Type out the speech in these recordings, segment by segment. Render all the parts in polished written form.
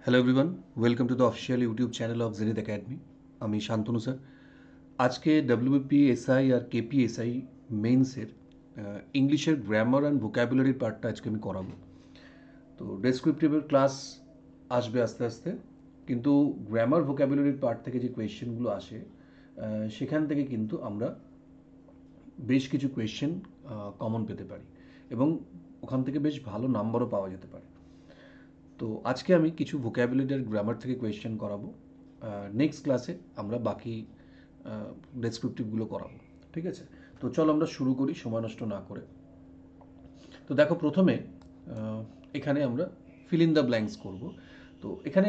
Hello everyone, welcome to the official YouTube channel of zenith academy. আমি Shantanu sir. আজকে WBP SI আর KPSI মেইনসের ইংলিশের grammar and ভোক্যাবুলারির পার্টটা আজকে আমি করাবো। তো ডেসক্রিপটিভের ক্লাস আসবে আস্তে আস্তে, কিন্তু গ্রামার ভোক্যাবুলারির পার্ট থেকে যে কোয়েশ্চেনগুলো আসে সেখান থেকে কিন্তু আমরা বেশ কিছু কোয়েশ্চেন কমন পেতে পারি এবং ওখান থেকে বেশ ভালো নাম্বারও পাওয়া যেতে পারে। তো আজকে আমি কিছু ভোক্যাবুলারি আর গ্রামার থেকে কোয়েশ্চেন করাবো। নেক্সট ক্লাসে আমরা বাকি ডেসক্রিপটিভগুলো করাবো। ঠিক আছে, তো চলো আমরা শুরু করি সময় নষ্ট না করে। তো দেখো, প্রথমে এখানে আমরা ফিল ইন দ্য ব্ল্যাঙ্কস করব। তো এখানে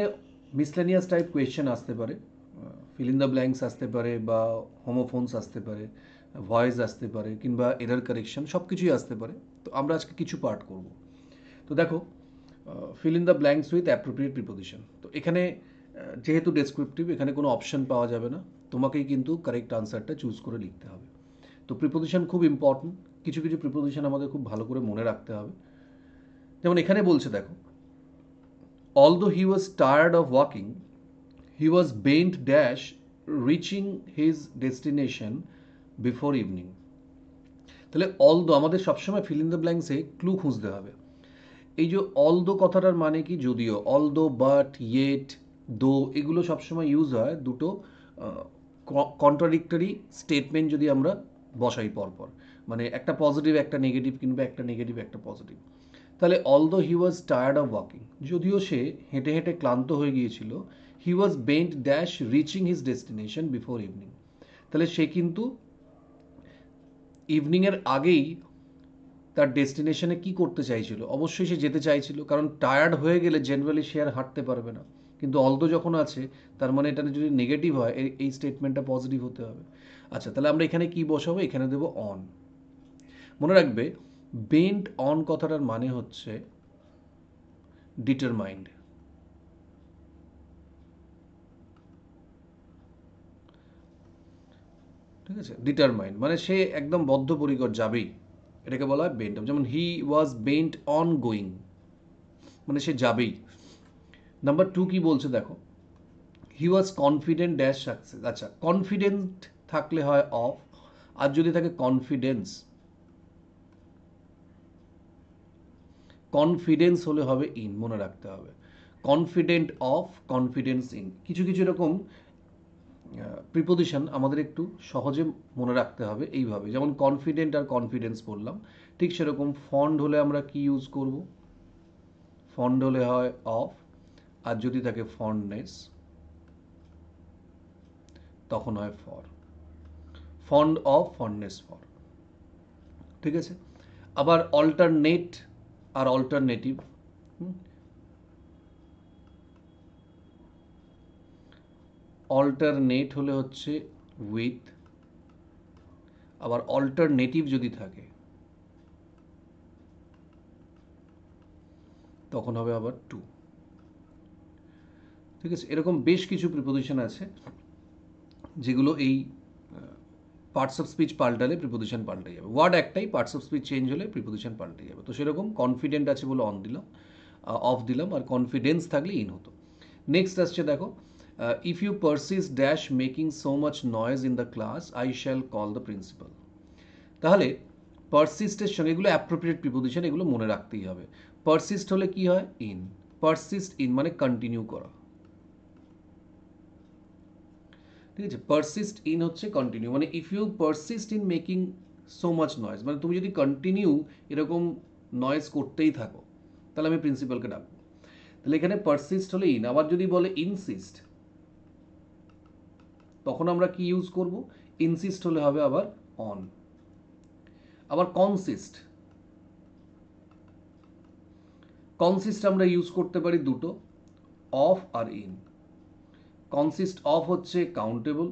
মিসলেনিয়াস টাইপ কোয়েশ্চেন আসতে পারে, ফিল ইন দ্য ব্ল্যাঙ্কস আসতে পারে, বা হোমোফোনস আসতে পারে, ভয়েস আসতে পারে, কিংবা এরার কারেকশন, সব কিছুই আসতে পারে। তো আমরা আজকে কিছু পার্ট করব। তো দেখো, fill in the blanks with appropriate preposition. তো এখানে যেহেতু ডেসক্রিপটিভ, এখানে কোনো অপশন পাওয়া যাবে না, তোমাকেই কিন্তু কারেক্ট আনসারটা চুজ করে লিখতে হবে। তো প্রিপোজিশন খুব ইম্পর্ট্যান্ট, কিছু কিছু প্রিপোজিশন আমাদের খুব ভালো করে মনে রাখতে হবে। যেমন এখানে বলছে দেখো, although he was tired of walking, he was bent dash reaching his destination before evening. তাহলে অলদো আমাদের সবসময় ফিল ইন দ্য ব্ল্যাঙ্কসে ক্লু খুঁজতে হবে। এই যে অলদো কথাটার মানে কি, যদিও, অলদো, বাট, ইয়েট, দো, এগুলো সবসময় ইউজ হয় দুটো কন্ট্রাডিক্টরি স্টেটমেন্ট যদি আমরা বসাই পরপর, মানে একটা পজিটিভ একটা নেগেটিভ, কিংবা একটা নেগেটিভ একটা পজিটিভ। তাহলে although he was tired of walking, যদিও সে হেঁটে হেঁটে ক্লান্ত হয়ে গিয়েছিল, he was bent dash reaching his destination before evening. তাহলে সে কিন্তু ইভিনিংয়ের আগেই তার ডেস্টিনেশনে কি করতে চাইছিল, অবশ্যই সে যেতে চাইছিল, কারণ টায়ার্ড হয়ে গেলে জেনারেলি সে আর হাঁটতে পারবে না। কিন্তু অলদো যখন আছে, তার মানে এটা যদি নেগেটিভ হয়, এই স্টেটমেন্টটা পজিটিভ হতে হবে। আচ্ছা, তাহলে আমরা এখানে কি বসাবো, এখানে দেবো অন। মনে রাখবে, বেন্ট অন কথাটার মানে হচ্ছে ডিটারমাইন্ড। ঠিক আছে, ডিটারমাইন্ড মানে সে একদম বদ্ধপরিকর, যাবেই। এটাকে বলা হয় বেন্ট। যেমন হি ওয়াজ বেন্ট অন গোয়িং, মানে সে যাবেই। নাম্বার টু কি বলছে দেখো, হি ওয়াজ কনফিডেন্ট ড্যাশ সাকসেস। আচ্ছা, কনফিডেন্ট থাকলে হয় অফ, আর যদি থাকে কনফিডেন্স, কনফিডেন্স হলে হবে ইন, মনে রাখতে হবে। কনফিডেন্ট অফ, কনফিডেন্স ইন, কিছু কিছু এরকম প্রিপোজিশন আমাদের একটু সহজে মনে রাখতে হবে এইভাবে। যেমন কনফিডেন্ট আর কনফিডেন্স বললাম, ঠিক সেরকম ফন্ড হলে আমরা কি ইউজ করব, ফন্ড হলে হয় অফ, আর যদি থাকে ফন্ডনেস তখন হয় for. Fond of, fondness for. ঠিক আছে, আবার অল্টারনেট আর অল্টারনেটিভ। অল্টারনেট হলে হচ্ছে উইথ, আবার অল্টারনেটিভ যদি থাকে তখন হবে আবার টু। ঠিক আছে, এরকম বেশ কিছু প্রিপোজিশন আছে যেগুলো এই পার্টস অফ স্পিচ পাল্টালে প্রিপোজিশন পাল্টে যাবে। ওয়ার্ড একটাই, পার্টস অফ স্পিচ চেঞ্জ হলে প্রিপোজিশন পাল্টে যাবে। তো সেরকম কনফিডেন্ট আছে বলে অন দিলাম, অফ দিলাম, আর কনফিডেন্স থাকলে ইন হতো। নেক্সট আসছে দেখো, if you persist dash making so much noise in the class, I shall call the principal. তাহলে পারসিস্টের সঙ্গে, এগুলো অ্যাপ্রোপ্রিয়েট প্রিপোজিশন, এগুলো মনে রাখতেই হবে। পারসিস্ট হলে কি হয়, ইন। পারসিস্ট ইন মানে কন্টিনিউ করা। ঠিক আছে, পারসিস্ট ইন হচ্ছে কন্টিনিউ, মানে if you persist in making so much noise, মানে তুমি যদি কন্টিনিউ এরকম নয়েজ করতেই থাকো, তাহলে আমি প্রিন্সিপালকে ডাকবো। তাহলে এখানে পারসিস্ট হলে ইন। আবার যদি বলে ইনসিস্ট, তখন আমরা কি ইউজ করব, ইনসিস্ট হলে হবে আবার অন। আবার কনসিস্ট, কনসিস্ট আমরা ইউজ করতে পারি দুটো, অফ আর ইন। কনসিস্ট অফ হচ্ছে কাউন্টেবল,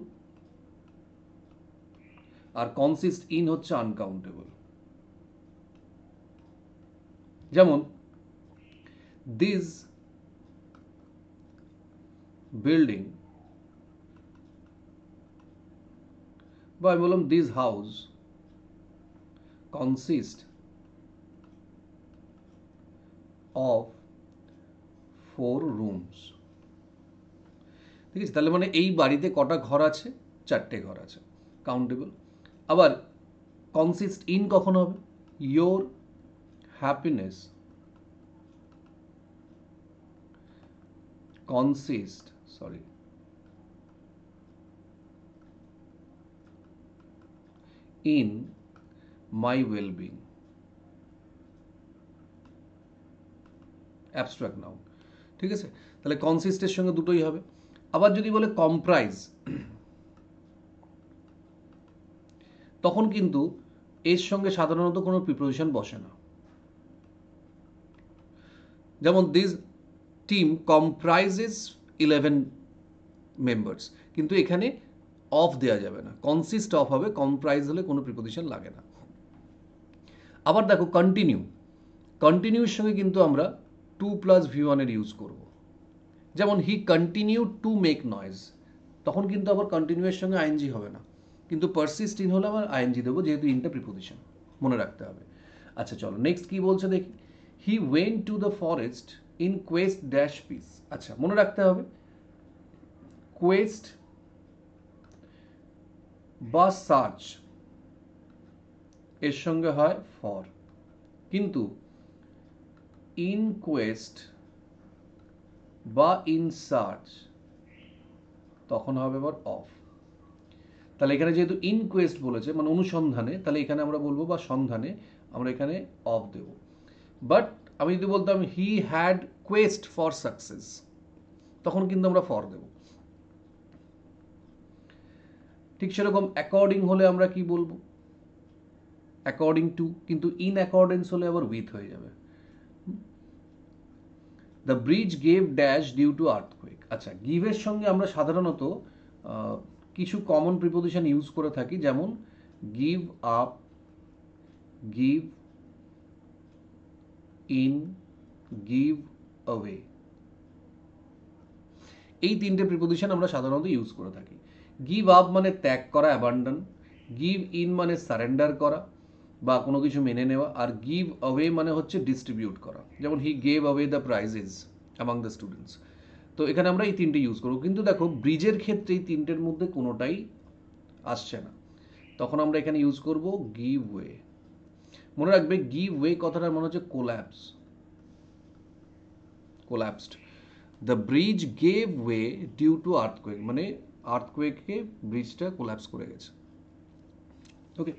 আর কনসিস্ট ইন হচ্ছে আনকাউন্টেবল। যেমন দিস বিল্ডিং, বা আমি বললাম this house consist of 4 rooms. ঠিক আছে, তাহলে মানে এই বাড়িতে কটা ঘর আছে? 4টে ঘর আছে, কাউন্টেবল। আবার কনসিস্ট ইন কখন হবে? Your happiness consist in my well-being, abstract noun. ঠিক আছে, তাহলে কনসিস্টের সঙ্গে দুটোই হবে। আবার যদি বলে কম্প্রাইজ, তখন কিন্তু এর সঙ্গে সাধারণত কোনো প্রিপোজিশন বসে না। যেমন দিস টিম কম্প্রাইজেস 11 মেম্বার্স, কিন্তু এখানে অফ দেওয়া যাবে না, কনসিস্ট অফ হবে, কম্প্রাইজ হলে কোনো প্রিপোজিশন লাগে না। আবার দেখো কন্টিনিউ, কন্টিনিউর সঙ্গে কিন্তু আমরা 2 + V1 এর ইউজ করব। যেমন হি কন্টিনিউ টু মেক নয়েজ, তখন কিন্তু আবার কন্টিনিউয়ের সঙ্গে আইএনজি হবে না, কিন্তু পারসিস্ট ইন হলে আবার আইএনজি দেবো, যেহেতু ইনটা প্রিপোজিশন, মনে রাখতে হবে। আচ্ছা চলো নেক্সট কি বলছে দেখি। He went to the forest in Quest dash piece. আচ্ছা মনে রাখতে হবে কোয়েস্ট বা সার্চ এর সঙ্গে হয় ফর, কিন্তু ইন কোয়েস্ট বা ইন সার্চ তখন হবে আবার অফ। তাহলে এখানে যেহেতু ইন কোয়েস্ট বলেছে মানে অনুসন্ধানে, তাহলে এখানে আমরা বলবো বা সন্ধানে, আমরা এখানে অফ দেব। বাট আমি যদি বলতাম he had Quest for success, তখন কিন্তু আমরা ফর দেব। ঠিক সেরকম অ্যাকর্ডিং হলে আমরা কি বলবো? অ্যাকর্ডিং টু, কিন্তু ইন অ্যাকর্ডেন্স হলে আবার উইথ হয়ে যাবে। The bridge gave dash due to earthquake. আচ্ছা গিভের সঙ্গে আমরা সাধারণত কিছু কমন প্রিপোজিশন ইউজ করে থাকি, যেমন give up, give in, give away. এই তিনটে প্রিপোজিশন আমরা সাধারণত ইউজ করে থাকি। গিভ আপ মানে ত্যাগ করা, অ্যাবান্ডন। গিভ ইন মানে সারেন্ডার করা বা কোনো কিছু মেনে নেওয়া। আর গিভ অ্যাওয়ে মানে হচ্ছে ডিস্ট্রিবিউট করা, যেমন he gave away the prices among the students. তো এখানে আমরা এই তিনটে ইউজ করবো, কিন্তু দেখো ব্রিজের ক্ষেত্রে এই তিনটের মধ্যে কোনোটাই আসছে না, তখন আমরা এখানে ইউজ করব গিভ ওয়ে। মনে রাখবে গিভ ওয়ে কথাটা মনে হচ্ছে collapse, collapsed. The bridge gave way due to earthquake, মানে আর্থকুয়েকে ব্রিজটা কোল্যাপস করে গেছে। ওকে,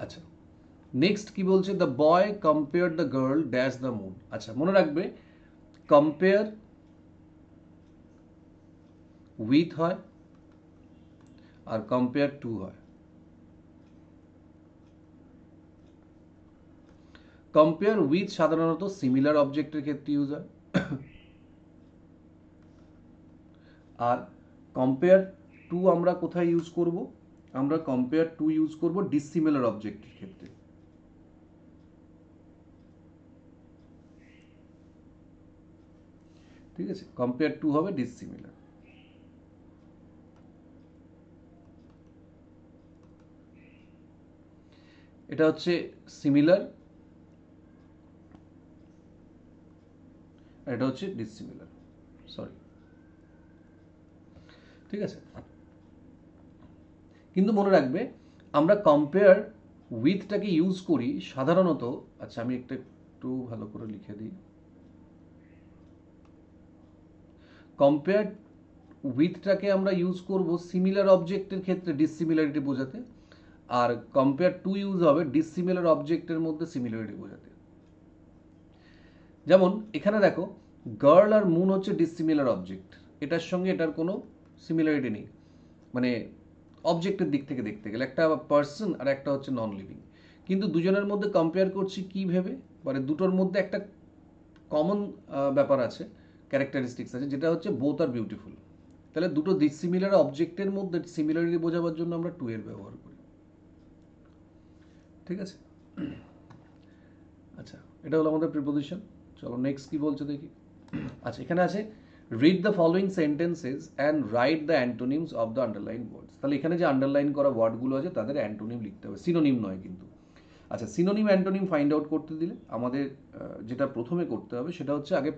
আচ্ছা নেক্সট কি বলছে? The boy compare the girl dash the moon. আচ্ছা মনে রাখবে কম্পেয়ার উইথ হয় আর কম্পেয়ার টু হয়। কম্পেয়ার উইথ সাধারণত সিমিলার অবজেক্টের ক্ষেত্রে ইউজ হয়, আর কম্পেয়ার টু আমরা কোথায় ইউজ করব? আমরা কম্পেয়ার টু ইউজ করব ডিসিমিলার অবজেক্টের ক্ষেত্রে। ঠিক আছে, কম্পেয়ার টু হবে ডিসিমিলার। এটা হচ্ছে সিমিলার, এটা হচ্ছে ডিসিমিলার, সরি। ঠিক আছে, কিন্তু মনে রাখবে আমরা কম্পেয়ার উইথটাকে ইউজ করি সাধারণত। আচ্ছা আমি একটু ভালো করে লিখে দিই। কম্পেয়ার উইথটাকে আমরা ইউজ করব সিমিলার অবজেক্টের ক্ষেত্রে ডিসিমিলারিটি বোঝাতে, আর কম্পেয়ার টু ইউজ হবে ডিসিমিলার অবজেক্টের মধ্যে সিমিলারিটি বোঝাতে। যেমন এখানে দেখো গার্ল আর মুন হচ্ছে ডিসিমিলার অবজেক্ট, এটার সঙ্গে এটার কোনো সিমিলারিটি নেই, মানে অবজেক্টের দিক থেকে দেখতে গেলে একটা পার্সন আর একটা হচ্ছে নন লিভিং, কিন্তু দুজনের মধ্যে কম্পেয়ার করছি কি ভেবে, মানে দুটোর মধ্যে একটা কমন ব্যাপার আছে, ক্যারেক্টারিস্টিক্স আছে, যেটা হচ্ছে বোথ আর বিউটিফুল। তাহলে দুটো ডিসিমিলার অবজেক্টের মধ্যে সিমিলারিটি বোঝাবার জন্য আমরা টু এর ব্যবহার করি। ঠিক আছে, আচ্ছা এটা হলো আমাদের প্রিপোজিশন। চলো নেক্সট কি বলছে দেখি। আচ্ছা এখানে আছে read the following sentences and write the antonyms of the underline words. তাহলে এখানে যে আন্ডারলাইন করা ওয়ার্ডগুলো আছে তাদের অ্যান্টোনিম লিখতে হবে, সিনোনিম নয় কিন্তু। আচ্ছা সিনোনিম অ্যান্টোনিম ফাইন্ড আউট করতে দিলে আমাদের যেটা প্রথমে করতে হবে সেটা হচ্ছে আগে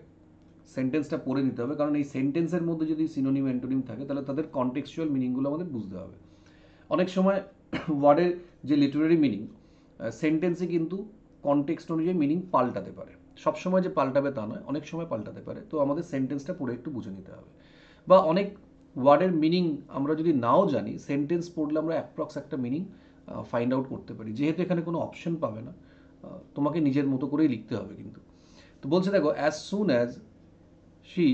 সেন্টেন্সটা পড়ে নিতে হবে, কারণ এই সেন্টেন্সের মধ্যে যদি সিনোনিম অ্যান্টোনিম থাকে তাহলে তাদের কনটেক্সচুয়াল মিনিংগুলো আমাদের বুঝতে হবে। অনেক সময় ওয়ার্ডের যে লিটারারি মিনিং সেন্টেন্সে কিন্তু কনটেক্সট অনুযায়ী মিনিং পাল্টাতে পারে। সবসময় যে পাল্টাবে তা নয়, অনেক সময় পাল্টাতে পারে, তো আমাদের সেন্টেন্সটা পড়ে একটু বুঝে নিতে হবে। বা অনেক ওয়ার্ডের মিনিং আমরা যদি নাও জানি, সেন্টেন্স পড়লে আমরা অ্যাপ্রক্স একটা মিনিং ফাইন্ড আউট করতে পারি। যেহেতু এখানে কোনো অপশন পাবে না, তোমাকে নিজের মতো করেই লিখতে হবে কিন্তু। তো বলছে দেখো, as soon as she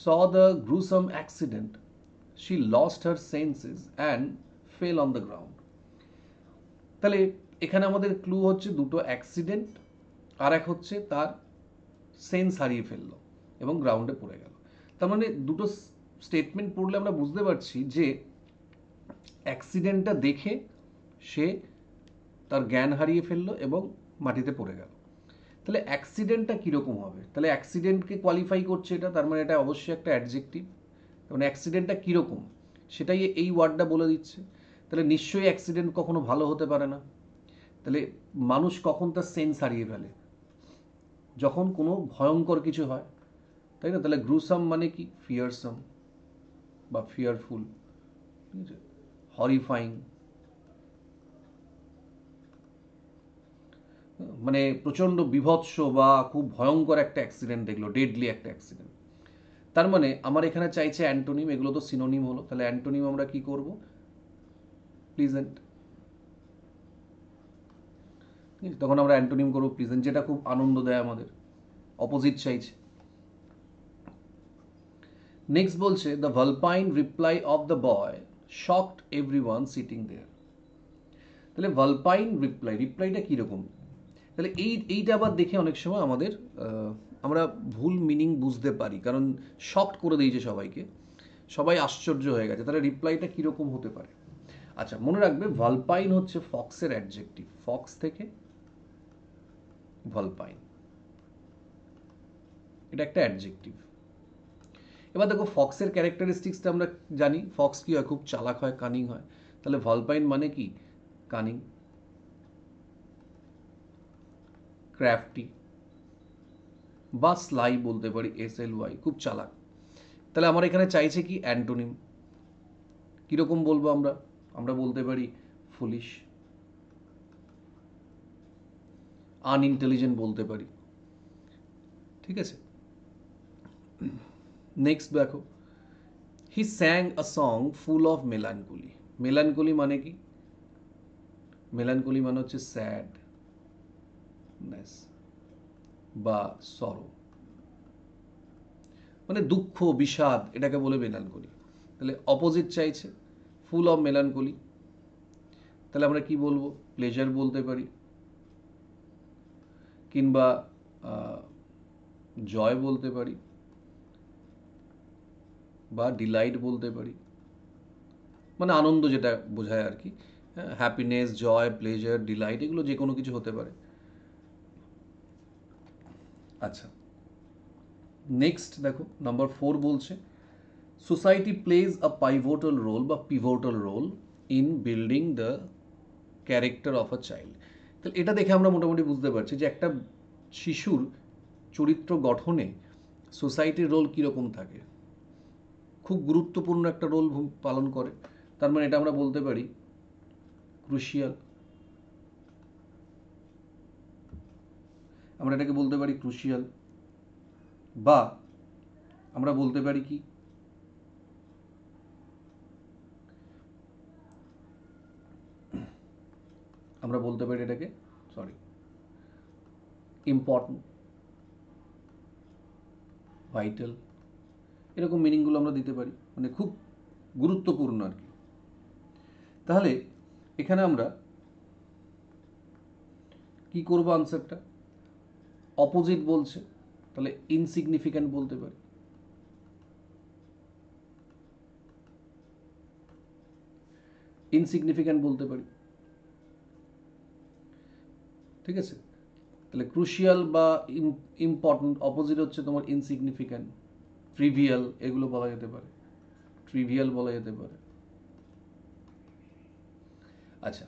saw the gruesome accident, she lost her senses and fell on the ground. তাহলে এখানে আমাদের ক্লু হচ্ছে দুটো অ্যাক্সিডেন্ট, আর এক হচ্ছে তার সেন্স হারিয়ে ফেললো এবং গ্রাউন্ডে পড়ে গেল। তার মানে দুটো স্টেটমেন্ট পড়লে আমরা বুঝতে পারছি যে অ্যাক্সিডেন্টটা দেখে সে তার জ্ঞান হারিয়ে ফেললো এবং মাটিতে পড়ে গেল। তাহলে অ্যাক্সিডেন্টটা কীরকম হবে? তাহলে অ্যাক্সিডেন্টকে কোয়ালিফাই করছে এটা, তার মানে এটা অবশ্যই একটা অ্যাডজেক্টিভ। মানে অ্যাক্সিডেন্টটা কীরকম সেটাই এই ওয়ার্ডটা বলে দিচ্ছে। তাহলে নিশ্চয়ই অ্যাক্সিডেন্ট কখনো ভালো হতে পারে না। তাহলে মানুষ কখন তার সেন্স হারিয়ে ফেলে? যখন কোনো ভয়ঙ্কর কিছু হয়, তাই না? তাহলে গ্রুসাম মানে কি? ফিয়ারসাম বা ফিয়ারফুল, ঠিক আছে, হরিফাইং, মানে প্রচণ্ড বিভৎস বা খুব ভয়ঙ্কর একটা অ্যাক্সিডেন্ট দেখলো, ডেডলি একটা অ্যাক্সিডেন্ট। তার মানে আমার এখানে চাইছে অ্যান্টোনিম, এগুলো তো সিনোনিম হলো, তাহলে অ্যান্টোনিম আমরা কি করব? প্লিজেন্ট। তখন আমরা অ্যান্টোনিম করবো প্লিজেন্ট, যেটা খুব আনন্দ দেয় আমাদের, অপোজিট চাইছে। নেক্সট বলছে, the vulpine reply of the boy shocked everyone sitting there. তাহলে ভালপাইন রিপ্লাই, রিপ্লাইটা কীরকম? তাহলে এইটা আবার দেখে অনেক সময় আমাদের আমরা ভুল মিনিং বুঝতে পারি, কারণ শকড করে দিয়েছে সবাইকে, সবাই আশ্চর্য হয়ে গেছে। তাহলে রিপ্লাইটা কীরকম হতে পারে? আচ্ছা, মনে রাখবে ভালপাইন হচ্ছে ফক্সের অ্যাডজেক্টিভ, ফক্স থেকে ভালপাইন, এটা একটা অ্যাডজেক্টিভ। এবার দেখো, ফক্সের ক্যারেক্টারিস্টিক্সটা আমরা জানি, ফক্স কি হয়? খুব চালাক হয়, কানিং হয়। তাহলে ভালপাইন মানে কি? কানিং, ক্র্যাফটি বা স্লাই বলতে পারি, SLY, খুব চালাক। তাহলে আমার এখানে চাইছে কি? অ্যান্টোনিম। কীরকম বলবো আমরা? আমরা বলতে পারি ফুলিশ, আনইন্টেলিজেন্ট বলতে পারি, ঠিক আছে। নেক্সট দেখো, হি স্যাং a song full of melancholy. Melancholy মানে কি? মেলানকোলি মানে হচ্ছে স্যাডনেস বা সরো, মানে দুঃখ, বিষাদ, এটাকে বলে মেলানকোলি। তাহলে অপোজিট চাইছে ফুল অফ মেলানকোলি, তাহলে আমরা কি বলবো? প্লেজার বলতে পারি, কিংবা জয় বলতে পারি, বা ডিলাইট বলতে পারি, মানে আনন্দ যেটা বোঝায় আর কি। হ্যাপিনেস, জয়, প্লেজার, ডিলাইট, এগুলো যে কোনো কিছু হতে পারে। আচ্ছা, নেক্সট দেখো, নাম্বার 4 বলছে, society plays a pivotal role বা pivotal role in building the character of a child. তাহলে এটা দেখে আমরা মোটামুটি বুঝতে পারছি যে একটা শিশুর চরিত্র গঠনে সোসাইটির রোল কীরকম থাকে, খুব গুরুত্বপূর্ণ একটা রোল পালন করে। তার মানে এটা আমরা বলতে পারি ক্রুশিয়াল, আমরা এটাকে বলতে পারি ক্রুশিয়াল, বা আমরা বলতে পারি কি? আমরা বলতে পারি এটাকে ইম্পর্টেন্ট, ভাইটাল, এরকম মিনিংগুলো আমরা দিতে পারি, মানে খুব গুরুত্বপূর্ণ আর কি। তাহলে এখানে আমরা কি করবো? আনসারটা অপোজিট বলছে, তাহলে ইনসিগনিফিক্যান্ট বলতে পারি। ইনসিগনিফিক্যান্ট বলতে পারি, ঠিক আছে। তাহলে ক্রুশিয়াল বা ইম্পর্টেন্ট, অপোজিট হচ্ছে তোমার ইনসিগনিফিক্যান্ট, ট্রিভিয়াল, এগুলো বলা যেতে পারে, ট্রিভিয়াল বলা যেতে পারে। আচ্ছা,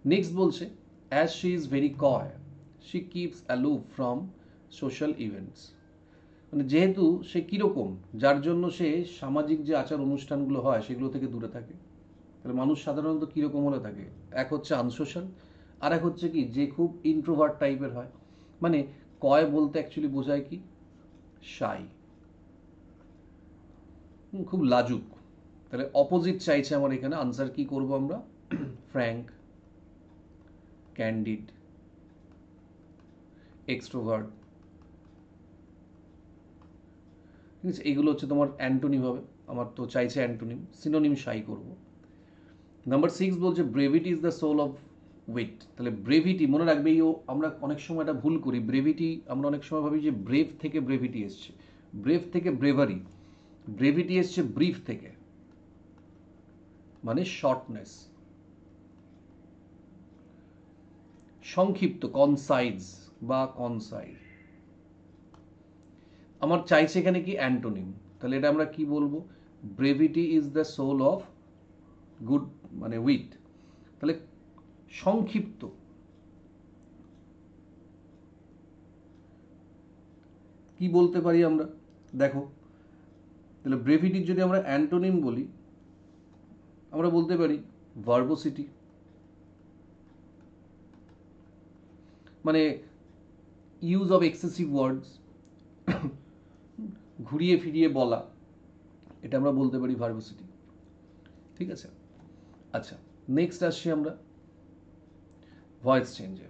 নেক্সট বলছে, as she is very coy she keeps aloof from social events. মানে যেহেতু সে কীরকম, যার জন্য সে সামাজিক যে আচার অনুষ্ঠানগুলো হয় সেগুলো থেকে দূরে থাকে। তাহলে মানুষ সাধারণত কীরকম হলে থাকে? এক হচ্ছে আনসোশ্যাল, আর এক হচ্ছে কি যে খুব ইন্ট্রোভার্ট টাইপের হয়। মানে কয় বলতে অ্যাকচুয়ালি বোঝায় কি? শাই, খুব লাজুক। তাহলে অপোজিট চাইছে আমার এখানে, আনসার কি করব আমরা? Frank, candid, extrovert. ঠিক আছে, এইগুলো হচ্ছে তোমার অ্যান্টোনিম হবে। আমার তো চাইছে অ্যান্টোনিম, সিনোনিম শাই করব। নাম্বার 6 বলছে brevity is the soul of wit. তাহলে ব্রেভিটি মনে রাখবে, আমরা অনেক সময় এটা ভুল করি। ব্রেভিটি আমরা অনেক সময় ভাবি যে ব্রেভ থেকে ব্রেভিটি এসছে, ব্রেভ থেকে ব্রেভারি। ব্রেভিটি এসছে ব্রিফ থেকে, মানে শর্টনেস, সংক্ষিপ্ত, কনসাইজ বা কনসাইজ। আমার চাইছে এখানে কি? অ্যান্টোনিম। তাহলে এটা আমরা কি বলবো? Brevity is the soul of good, মানে উইট। তাহলে সংক্ষিপ্ত, কি বলতে পারি আমরা? দেখো, তাহলে ব্রেভিটির যদি আমরা অ্যান্টোনিম বলি, আমরা বলতে পারি ভার্বোসিটি, মানে ইউজ অফ এক্সেসিভ ওয়ার্ডস, ঘুরিয়ে ফিরিয়ে বলা, এটা আমরা বলতে পারি ভার্বোসিটি। ঠিক আছে, আচ্ছা নেক্সট আসছি আমরা ভয়েস চেঞ্জে।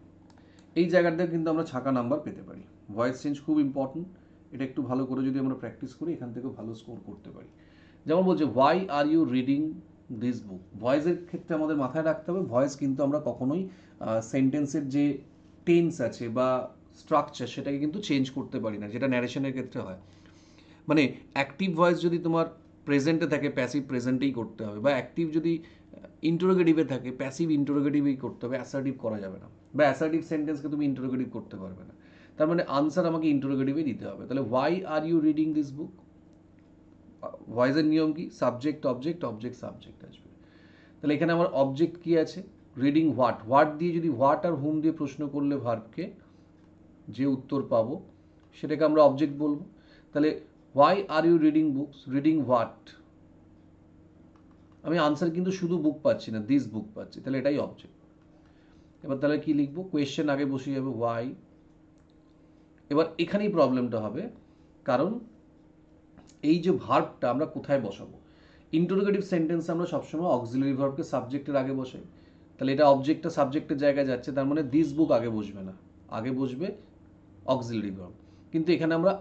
এই জায়গাটা কিন্তু আমরা ছাকা নাম্বার পেতে পারি। ভয়েস চেঞ্জ খুব ইম্পর্টেন্ট, এটা একটু ভালো করে যদি আমরা প্র্যাকটিস করি এখান থেকে ভালো স্কোর করতে পারি। যেমন বলছে why are you reading this book. ভয়েসের ক্ষেত্রে আমাদের মাথায় রাখতে হবে, ভয়েস কিন্তু আমরা কখনোই সেন্টেন্সের যে টেন্স আছে বা স্ট্রাকচার সেটাকে কিন্তু চেঞ্জ করতে পারি না, যেটা ন্যারেশনের ক্ষেত্রে হয়। মানে অ্যাক্টিভ ভয়েস যদি তোমার প্রেজেন্টে থাকে, প্যাসিভ প্রেজেন্টেই করতে হবে, বা অ্যাক্টিভ যদি ইন্টারোগেটিভে থাকে, প্যাসিভ ইন্টারোগেটিভই করতে হবে, অ্যাসার্টিভ করা যাবে না, বা অ্যাসার্টিভ সেন্টেন্সকে তুমি ইন্টারোগেটিভ করতে পারবে না। তার মানে আনসার আমাকে ইন্টারোগেটিভই দিতে হবে। তাহলে why are you reading this book, ভয়েসের নিয়ম কি? সাবজেক্ট অবজেক্ট, অবজেক্ট সাবজেক্ট আসবে। তাহলে এখানে আমার অবজেক্ট কি আছে? Reading what. হোয়াট দিয়ে যদি হোয়াট আর হুম দিয়ে প্রশ্ন করলে ভার্বকে যে উত্তর পাবো সেটাকে আমরা অবজেক্ট বলবো। তাহলে why are you reading books, reading what. আমি আনসার কিন্তু শুধু বুক পাচ্ছি না, দিস বুক পাচ্ছি, তাহলে এটাই অবজেক্ট। এবার তাহলে কি লিখবো? কোয়েশ্চেন আগে বসে যাবে, হোয়াই। এবার এখানেই প্রবলেমটা হবে, কারণ এই যে ভার্বটা আমরা কোথায় বসাবো? ইন্টারোগেটিভ সেন্টেন্সে আমরা সবসময় অক্সিলারি ভার্বকে সাবজেক্টের আগে বসাই। তাহলে এটা অবজেক্টটা সাবজেক্টের জায়গায় যাচ্ছে, তার মানে দিস বুক আগে বসবে না, আগে বসবে অক্সিলারি ভার্ব। কিন্তু এখানে আমরা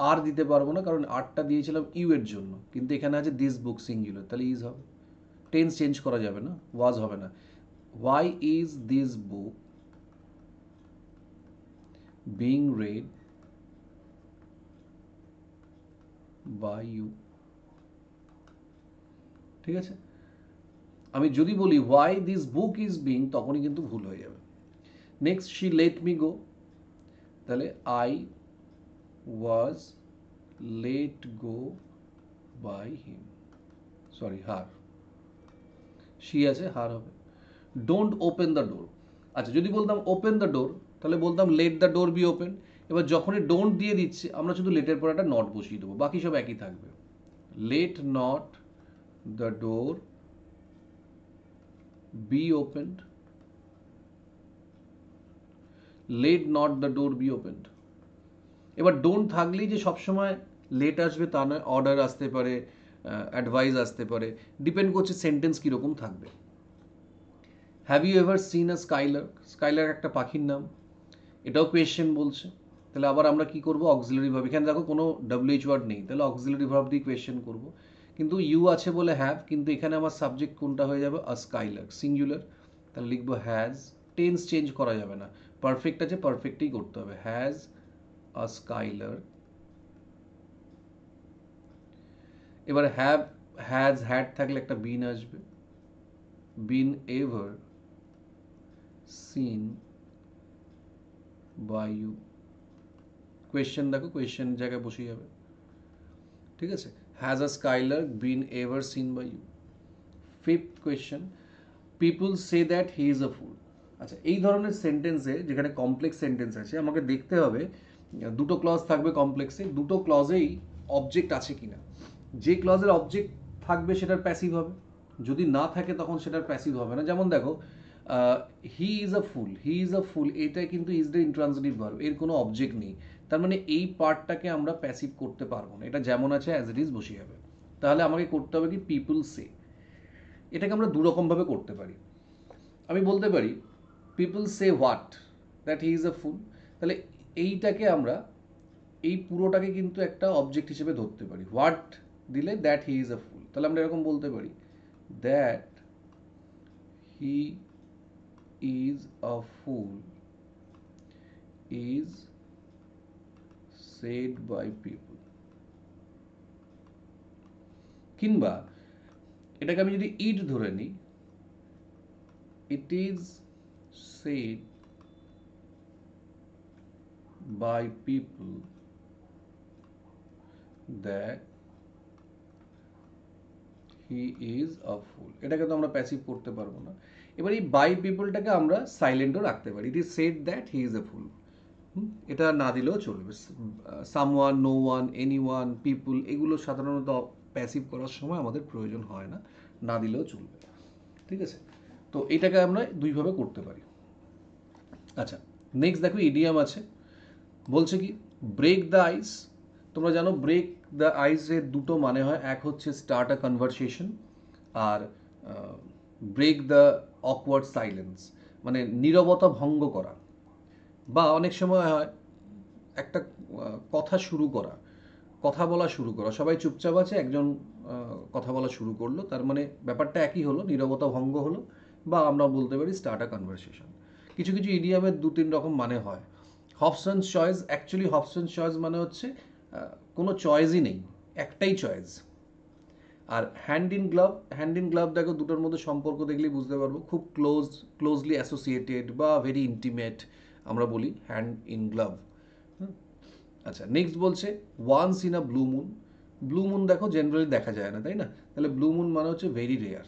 আর দিতে পারবো না, কারণ আরটা দিয়েছিলাম ইউ এর জন্য, কিন্তু এখানে আছে দিস বুক সিঙ্গুলার, তাহলে ইজ হবে। টেন্স চেঞ্জ করা যাবে না, ওয়াজ হবে না। Why is this book being read by you. ঠিক আছে, আমি যদি বলি why this book is being, তখনই কিন্তু ভুল হয়ে যাবে। Next, she let me go. তাহলে I was let go by him, sorry her. She আছে, হার হবে। Don't open the door. আচ্ছা, যদি বলতাম ওপেন দ্য ডোর, তাহলে বলতাম let the door be open. এবার যখনই ডোন্ট দিয়ে দিচ্ছি, আমরা শুধু লেটের পর একটা নট বসিয়ে দেবো, বাকি সব একই থাকবে। Let not the door be opened, let not the door be opened. এবার ডোন্ট থাকলেই যে সবসময় লেট আসবে তা নয়, অর্ডার আসতে পারে, অ্যাডভাইস আসতে পারে, ডিপেন্ড করছে সেন্টেন্স কীরকম থাকবে। Have you ever seen a skylark. Skylark একটা পাখির নাম, এটাও কোয়েশ্চেন বলছে। তাহলে আবার আমরা কি করব? Auxiliary verb. এখানে দেখো কোনো ডব্লিউএইচ ওয়ার্ড নেই, তাহলে অক্সিলারি ভার্ব দিয়ে কোয়েশ্চেন করব। কিন্তু ইউ আছে বলে হ্যাভ, কিন্তু এখানে আমার সাবজেক্ট কোনটা হয়ে যাবে? আ স্কাইলার্ক, সিঙ্গুলার। তাহলে লিখবো হ্যাজ। টেন্স চেঞ্জ করা যাবে না, পারফেক্ট আছে, পারফেক্টই করতে হবে। Has a skylark. এবার হ্যাভ, হ্যাজ, হ্যাড থাকলে একটা বিন আসবে। Been ever seen by you. Question দেখো, কোয়েশ্চেন জায়গায় বসে যাবে। ঠিক আছে, has a skylark been ever seen by you. Fifth question, people say that he is a fool. আচ্ছা, এই ধরনের সেন্টেন্সে যেখানে কমপ্লেক্স সেন্টেন্স আছে, আমাকে দেখতে হবে দুটো ক্লজ থাকবে কমপ্লেক্সে, দুটো ক্লজেই অবজেক্ট আছে কিনা। যে ক্লজের অবজেক্ট থাকবে সেটার প্যাসিভ হবে, যদি না থাকে তখন সেটার প্যাসিভ হবে না। যেমন দেখো, হি is a full, he is a fool, এটা কিন্তু ইজ দ্য ইন্ট্রান্সিটিভ ভার্ব, এর কোনো অবজেক্ট নেই, তার মানে এই পার্টটাকে আমরা প্যাসিভ করতে পারবো না, এটা যেমন আছে অ্যাজ ইট ইজ বসে যাবে। তাহলে আমাকে করতে হবে কি, পিপল সে। এটাকে আমরা দুরকমভাবে করতে পারি। আমি বলতে পারি people say what, that he is a fool. তাহলে এইটাকে আমরা, এই পুরোটাকে কিন্তু একটা অবজেক্ট হিসেবে ধরতে পারি। হোয়াট দিলে that he is a fool, তাহলে আমরা এরকম বলতে পারি that he is a fool is said by people. কিংবা এটাকে আমি যদি ইট ধরে নিই, it is said by people that he is a fool. এটাকে তো আমরা প্যাসিভ করতে পারবো না। এবার এই বাই পিপলটাকে আমরা সাইলেন্টও রাখতে পারি, it is said that he is a fool. এটা না দিলেও চলবে। Someone, no one, anyone, people, এগুলো সাধারণত প্যাসিভ করার সময় আমাদের প্রয়োজন হয় না, না দিলেও চলবে। ঠিক আছে, তো এটাকে আমরা দুইভাবে করতে পারি। আচ্ছা, নেক্সট দেখো ইডিয়াম আছে, বলছে কি ব্রেক দ্য আইস। তোমরা জানো ব্রেক দ্য আইসের দুটো মানে হয়, এক হচ্ছে স্টার্ট আ কনভারসেশন, আর ব্রেক দ্য অকওয়ার্ড সাইলেন্স, মানে নীরবতা ভঙ্গ করা। বা অনেক সময় হয় একটা কথা শুরু করা, কথা বলা শুরু করা, সবাই চুপচাপ আছে, একজন কথা বলা শুরু করলো, তার মানে ব্যাপারটা একই হলো, নীরবতা ভঙ্গ হলো, বা আমরা বলতে পারি স্টার্ট আ কনভারসেশন। কিছু কিছু ইডিয়ামের দু তিন রকম মানে হয়। Hobson's choice, actually Hobson's choice মানে হচ্ছে কোনো চয়েসই নেই, একটাই চয়েস। আর hand in glove, hand in glove দেখো দুটোর মধ্যে সম্পর্ক দেখলেই বুঝতে পারবো, খুব ক্লোজলি অ্যাসোসিয়েটেড বা ভেরি ইন্টিমেট, আমরা বলি হ্যান্ড ইন গ্লাভ। আচ্ছা, নেক্সট বলছে once in a blue moon. Blue moon দেখো জেনারেলি দেখা যায় না, তাই না? তাহলে ব্লু মুন মানে হচ্ছে ভেরি রেয়ার,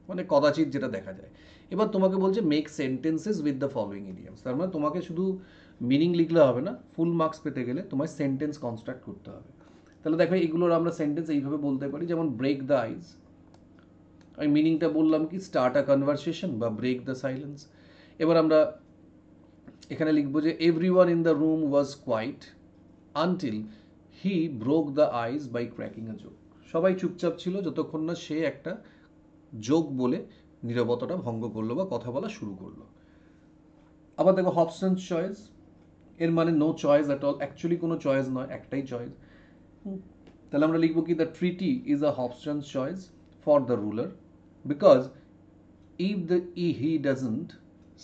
মানে কদাচিৎ যেটা দেখা যায়। এবার তোমাকে বলছে make sentences with the following idioms, তার মানে তোমাকে শুধু মিনিং লিখলে হবে না, ফুল মার্কস পেতে গেলে তোমায় সেন্টেন্স কনস্ট্রাক্ট করতে হবে। তাহলে দেখো এগুলোর আমরা সেন্টেন্স এইভাবে বলতে পারি, যেমন ব্রেক দ্য আইস, আমি মিনিংটা বললাম কি স্টার্ট আ কনভারসেশন বা ব্রেক দ্য সাইলেন্স। এবার আমরা এখানে লিখবো যে everyone in the room was quiet until he broke the ice by cracking a joke. সবাই চুপচাপ ছিল যতক্ষণ না সে একটা জোক বলে নীরবতাটা ভঙ্গ করলো বা কথা বলা শুরু করলো। আবার দেখো হবসন্স চয়েস, এর মানে no choice at all, actually কোনো চয়েস নয়, একটাই চয়েস। তাহলে আমরা লিখবো কি the treaty is a Hobson's choice for the ruler because if the he doesn't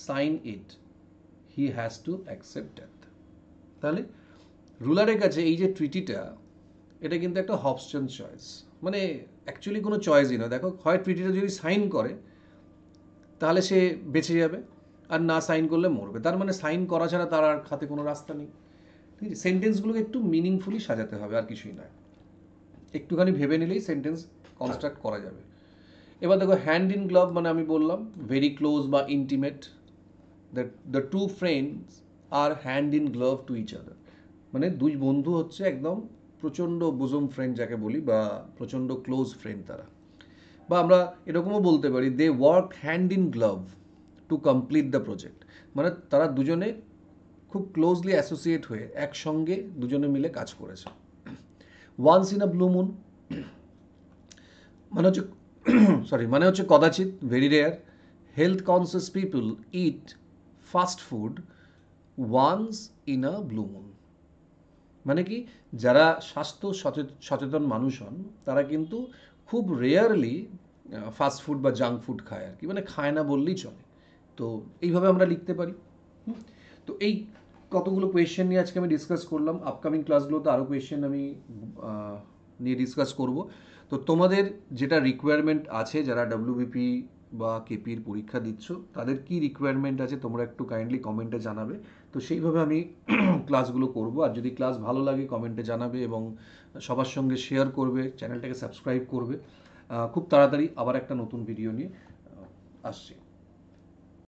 sign it he has to accept death. তাহলে রুলারের কাছে এই যে ট্রিটিটা, এটা কিন্তু একটা হবসন্স চয়েস, মানে অ্যাকচুয়ালি কোনো চয়েসই নয়। দেখো হয় ট্রিটিটা যদি সাইন করে তাহলে সে বেঁচে যাবে, আর না সাইন করলে মরবে, তার মানে সাইন করা ছাড়া তার আর হাতে কোনো রাস্তা নেই। ঠিক আছে, সেন্টেন্সগুলোকে একটু মিনিংফুলি সাজাতে হবে, আর কিছুই নয়, একটুখানি ভেবে নিলেই সেন্টেন্স কনস্ট্রাক্ট করা যাবে। এবার দেখো হ্যান্ড ইন গ্লাভ মানে আমি বললাম ভেরি ক্লোজ বা intimate, the two friends are hand in glove to each other, মানে দুই বন্ধু হচ্ছে একদম প্রচণ্ড বুজম ফ্রেন্ড যাকে বলি, বা প্রচণ্ড ক্লোজ ফ্রেন্ড তারা। বা আমরা এরকমও বলতে পারি they work hand in glove to complete the project, মানে তারা দুজনে খুব ক্লোজলি অ্যাসোসিয়েট হয়ে একসঙ্গে দুজনে মিলে কাজ করেছে। Once in a blue moon মানে হচ্ছে মানে হচ্ছে কদাচিৎ, very rare. Health conscious people eat fast food once in a blue moon, মানে কি যারা স্বাস্থ্য সচেতন মানুষ হন তারা কিন্তু খুব রেয়ারলি ফাস্ট ফুড বা জাঙ্ক ফুড খায় আর কি, মানে খায় না বললেই চলে। তো এইভাবে আমরা লিখতে পারি। তো এই কতগুলো কোয়েশ্চেন নিয়ে আজকে আমি ডিসকাস করলাম, আপকামিং ক্লাসগুলোতে আরও কোয়েশ্চেন আমি নিয়ে ডিসকাস করব। তো তোমাদের যেটা রিকোয়ারমেন্ট আছে, যারা ডব্লিউবিপি বা কেপির পরীক্ষা দিচ্ছ তাদের কি রিকোয়ারমেন্ট আছে তোমরা একটু কাইন্ডলি কমেন্টে জানাবে, তো সেইভাবে আমি ক্লাসগুলো করব। আর যদি ক্লাস ভালো লাগে কমেন্টে জানাবে এবং সবার সঙ্গে শেয়ার করবে, চ্যানেলটাকে সাবস্ক্রাইব করবে। খুব তাড়াতাড়ি আবার একটা নতুন ভিডিও নিয়ে আসছি।